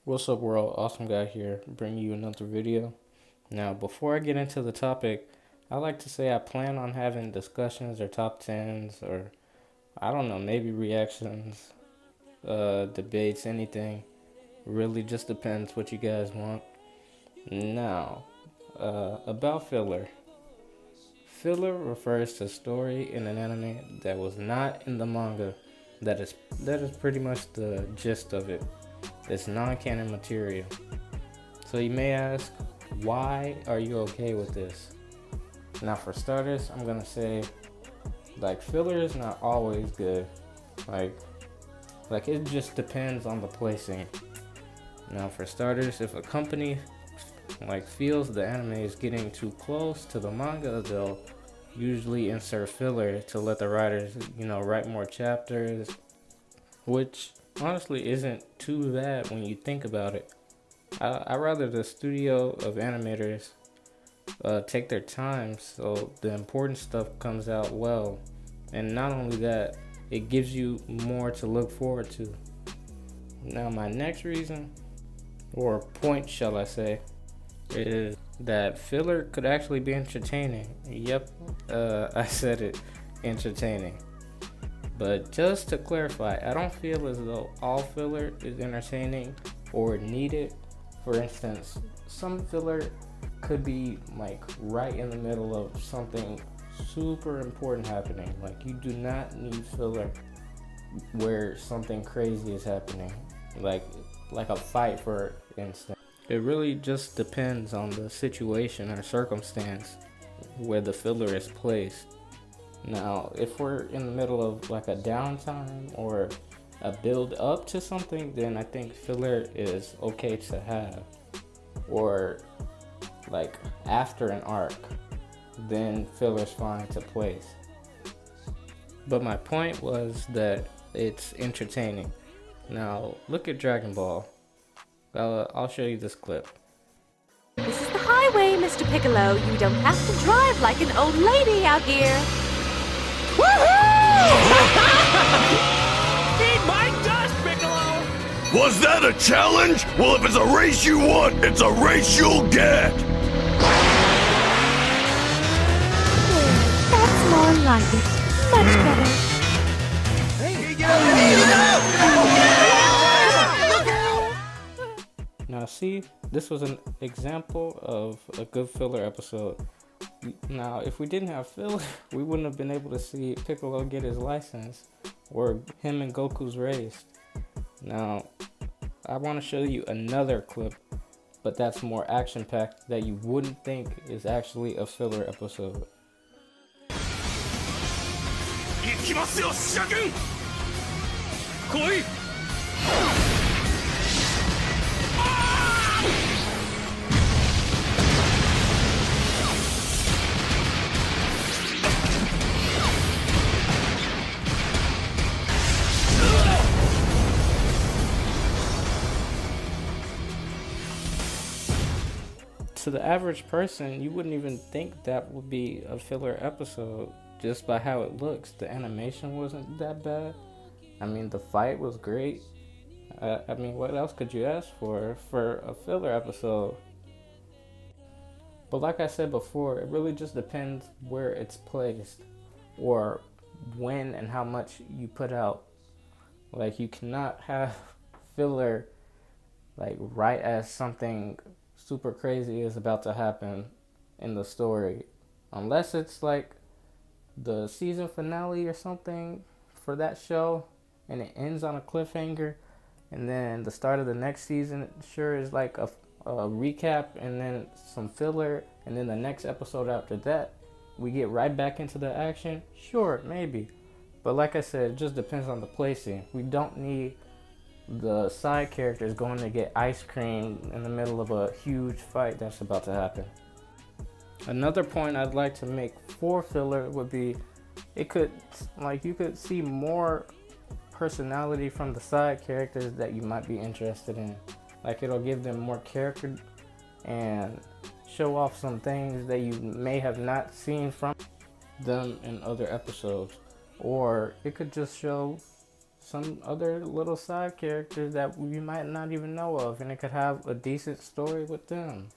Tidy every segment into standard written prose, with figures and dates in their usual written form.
What's up world, awesome guy here, bringing you another video. Now before I get into the topic, I like to say I plan on having discussions or top 10s or I don't know, maybe reactions, debates, anything. Really just depends what you guys want. Now, about filler. Filler refers to a story in an anime that was not in the manga. That is pretty much the gist of it. It's non-canon material. So you may ask, why are you okay with this? Now for starters, I'm gonna say, like, filler is not always good. Like it just depends on the placing. Now for starters, if a company feels the anime is getting too close to the manga, they'll usually insert filler to let the writers, write more chapters, which honestly isn't too bad when you think about it. I rather the studio of animators take their time so the important stuff comes out well, and not only that, it gives you more to look forward to. Now my next reason, or point shall I say, is that filler could actually be entertaining. Yep, I said it, entertaining. But just to clarify, I don't feel as though all filler is entertaining or needed. For instance, some filler could be right in the middle of something super important happening. Like, you do not need filler where something crazy is happening, like a fight, for instance. It really just depends on the situation or circumstance where the filler is placed. Now, if we're in the middle of a downtime or a build up to something, then I think filler is okay to have. Or after an arc, then filler's fine to place. But my point was that it's entertaining. Now, look at Dragon Ball. I'll show you this clip. This is the highway, Mr. Piccolo. You don't have to drive like an old lady out here. Woohoo! Eat my dust, Piccolo! Was that a challenge? Well, if it's a race you want, it's a race you'll get! That's more like it. Much better. Hey, get out! Now see, this was an example of a good filler episode. Now, if we didn't have filler, we wouldn't have been able to see Piccolo get his license or him and Goku's race. Now, I want to show you another clip, but that's more action-packed, that you wouldn't think is actually a filler episode. Ikimasu yo, Shagun! Koi! To the average person, you wouldn't even think that would be a filler episode just by how it looks. The animation wasn't that bad. I mean, the fight was great. I mean, what else could you ask for a filler episode? But like I said before, it really just depends where it's placed or when and how much you put out. Like, you cannot have filler right as something super crazy is about to happen in the story, unless it's the season finale or something for that show and it ends on a cliffhanger, and then the start of the next season sure is a recap and then some filler, and then the next episode after that we get right back into the action. Sure, maybe, but like I said, it just depends on the placing. We don't need the side characters going to get ice cream in the middle of a huge fight that's about to happen. Another point I'd like to make for filler would be, you could see more personality from the side characters that you might be interested in. Like, it'll give them more character and show off some things that you may have not seen from them in other episodes. Or it could just show some other little side characters that we might not even know of, and it could have a decent story with them.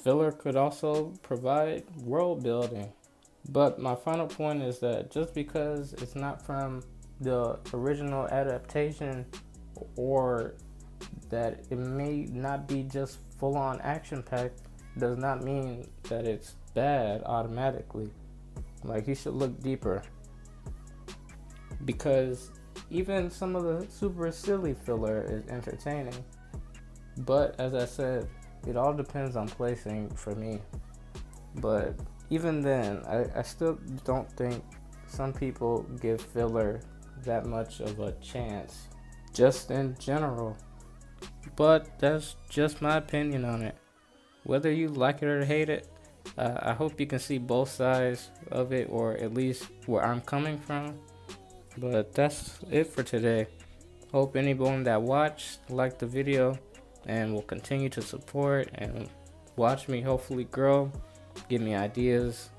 Filler could also provide world building. But my final point is that just because it's not from the original adaptation, or that it may not be just full-on action-packed, does not mean that it's bad automatically. Like, you should look deeper, because even some of the super silly filler is entertaining. But as I said, it all depends on placing for me. But even then, I still don't think some people give filler that much of a chance, just in general. But that's just my opinion on it. Whether you like it or hate it, I hope you can see both sides of it, or at least where I'm coming from. But that's it for today. Hope anyone that watched liked the video and will continue to support and watch me hopefully grow. Give me ideas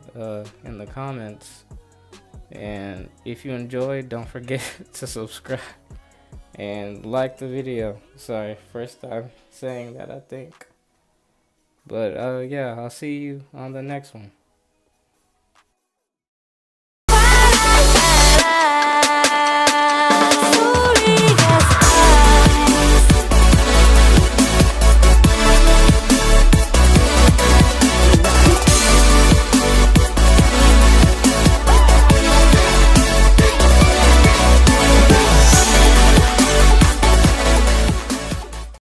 in the comments. And if you enjoyed, don't forget to subscribe and like the video. Sorry, first time saying that, I think. But yeah, I'll see you on the next one.